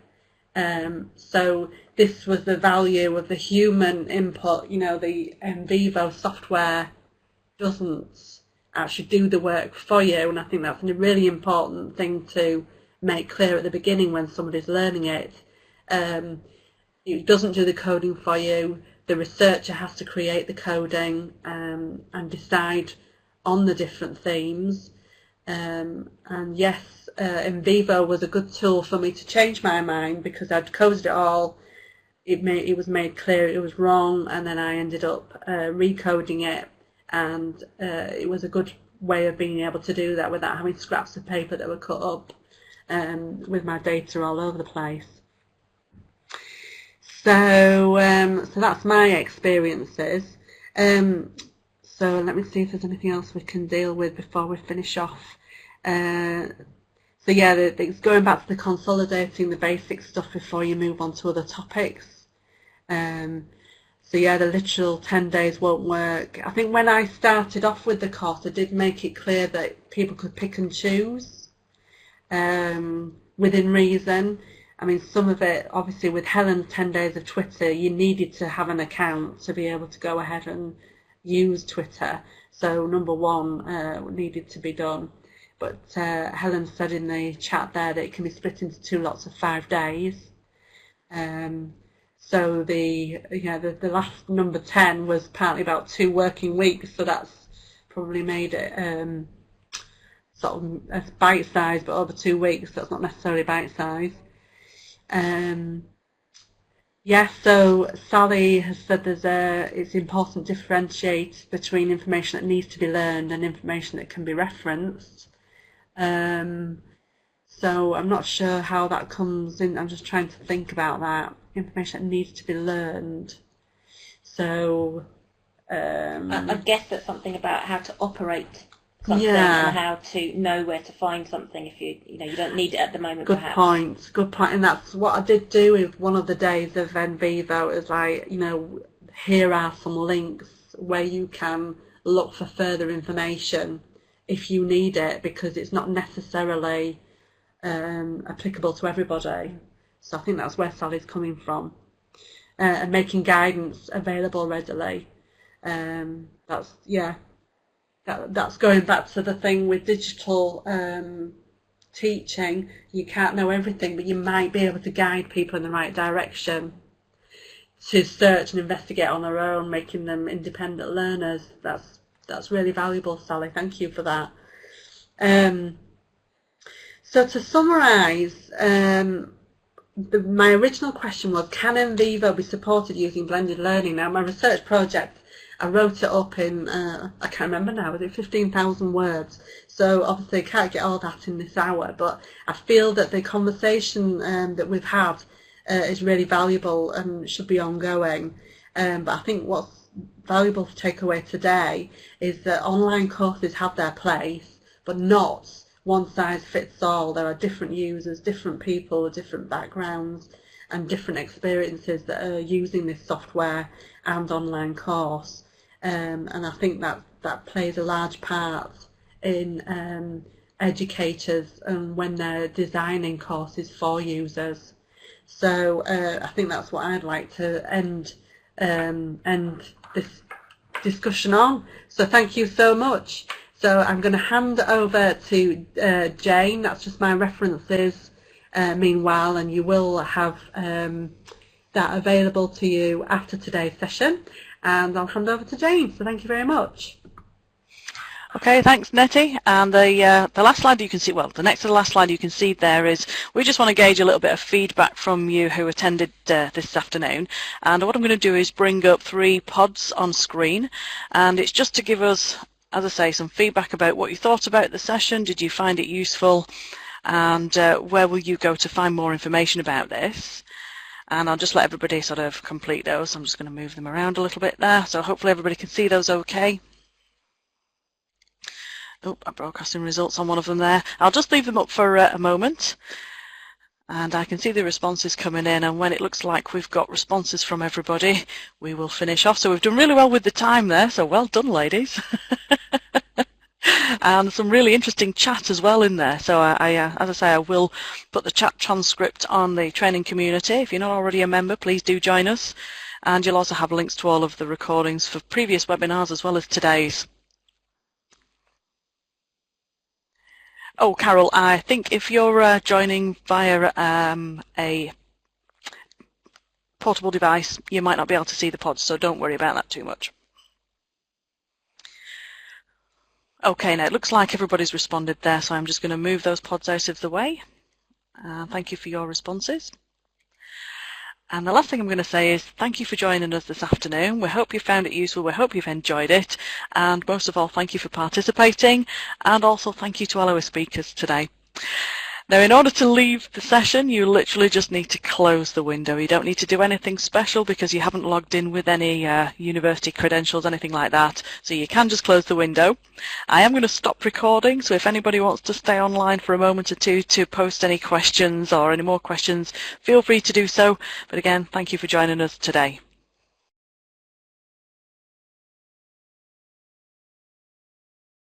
So this was the value of the human input. The NVivo software doesn't actually do the work for you, and I think that's a really important thing to make clear at the beginning when somebody's learning it. It doesn't do the coding for you. The researcher has to create the coding and decide on the different themes. And yes, NVivo was a good tool for me to change my mind, because I'd coded it all. It was made clear it was wrong, and then I ended up recoding it, and it was a good way of being able to do that without having scraps of paper that were cut up with my data all over the place. So that's my experiences. So let me see if there's anything else we can deal with before we finish off. So yeah, it's going back to the consolidating the basic stuff before you move on to other topics. So yeah, the literal 10 days won't work. I think when I started off with the course, I did make it clear that people could pick and choose within reason. I mean, some of it, obviously, with Helen's 10 days of Twitter, you needed to have an account to be able to go ahead and use Twitter. So number one needed to be done. But Helen said in the chat there that it can be split into 2 lots of 5 days. So the last number 10 was partly about 2 working weeks, so that's probably made it sort of a bite-sized, but over 2 weeks, that's not necessarily bite-sized. Yeah, so Sally has said it's important to differentiate between information that needs to be learned and information that can be referenced. So I'm not sure how that comes in. I'm just trying to think about that. Information that needs to be learned. So I guess that's something about how to operate something, yeah, and how to know where to find something if you don't need it at the moment. Good perhaps. Point. Good point. And that's what I did do with one of the days of NVivo. Is like, here are some links where you can look for further information if you need it, because it's not necessarily applicable to everybody. So I think that's where Sally's coming from, and making guidance available readily. That's going back to the thing with digital teaching. You can't know everything, but you might be able to guide people in the right direction to search and investigate on their own, making them independent learners. That's really valuable, Sally. Thank you for that. So to summarise, my original question was, can NVivo be supported using blended learning? Now, my research project, I wrote it up in, I can't remember now, was it 15,000 words? So obviously I can't get all that in this hour, but I feel that the conversation that we've had is really valuable and should be ongoing. But I think what's valuable to take away today is that online courses have their place, but not one size fits all. There are different users, different people with different backgrounds and different experiences that are using this software and online course. And I think that plays a large part in educators and when they're designing courses for users. So I think that's what I'd like to end this discussion on. So thank you so much. So I'm going to hand over to Jane. That's just my references meanwhile, and you will have that available to you after today's session. And I'll hand over to Jane. So thank you very much. Okay, thanks, Nettie. And the last slide you can see, well, the next to the last slide you can see there is, we just want to gauge a little bit of feedback from you who attended this afternoon. And what I'm going to do is bring up 3 pods on screen. And it's just to give us, as I say, some feedback about what you thought about the session. Did you find it useful? And where will you go to find more information about this? And I'll just let everybody sort of complete those. I'm just going to move them around a little bit there. So hopefully everybody can see those okay. Oh, I'm broadcasting results on one of them there. I'll just leave them up for a moment. And I can see the responses coming in, and when it looks like we've got responses from everybody, we will finish off. So we've done really well with the time there, so well done, ladies. And some really interesting chat as well in there. So as I say, I will put the chat transcript on the training community. If you're not already a member, please do join us. And you'll also have links to all of the recordings for previous webinars as well as today's. Oh, Carol, I think if you're joining via a portable device, you might not be able to see the pods, so don't worry about that too much. Okay, now it looks like everybody's responded there, so I'm just going to move those pods out of the way. Thank you for your responses. And the last thing I'm going to say is thank you for joining us this afternoon. We hope you found it useful. We hope you've enjoyed it. And most of all, thank you for participating. And also thank you to all our speakers today. Now, in order to leave the session, you literally just need to close the window. You don't need to do anything special because you haven't logged in with any university credentials, anything like that. So you can just close the window. I am going to stop recording, so if anybody wants to stay online for a moment or two to post any questions or any more questions, feel free to do so. But again, thank you for joining us today.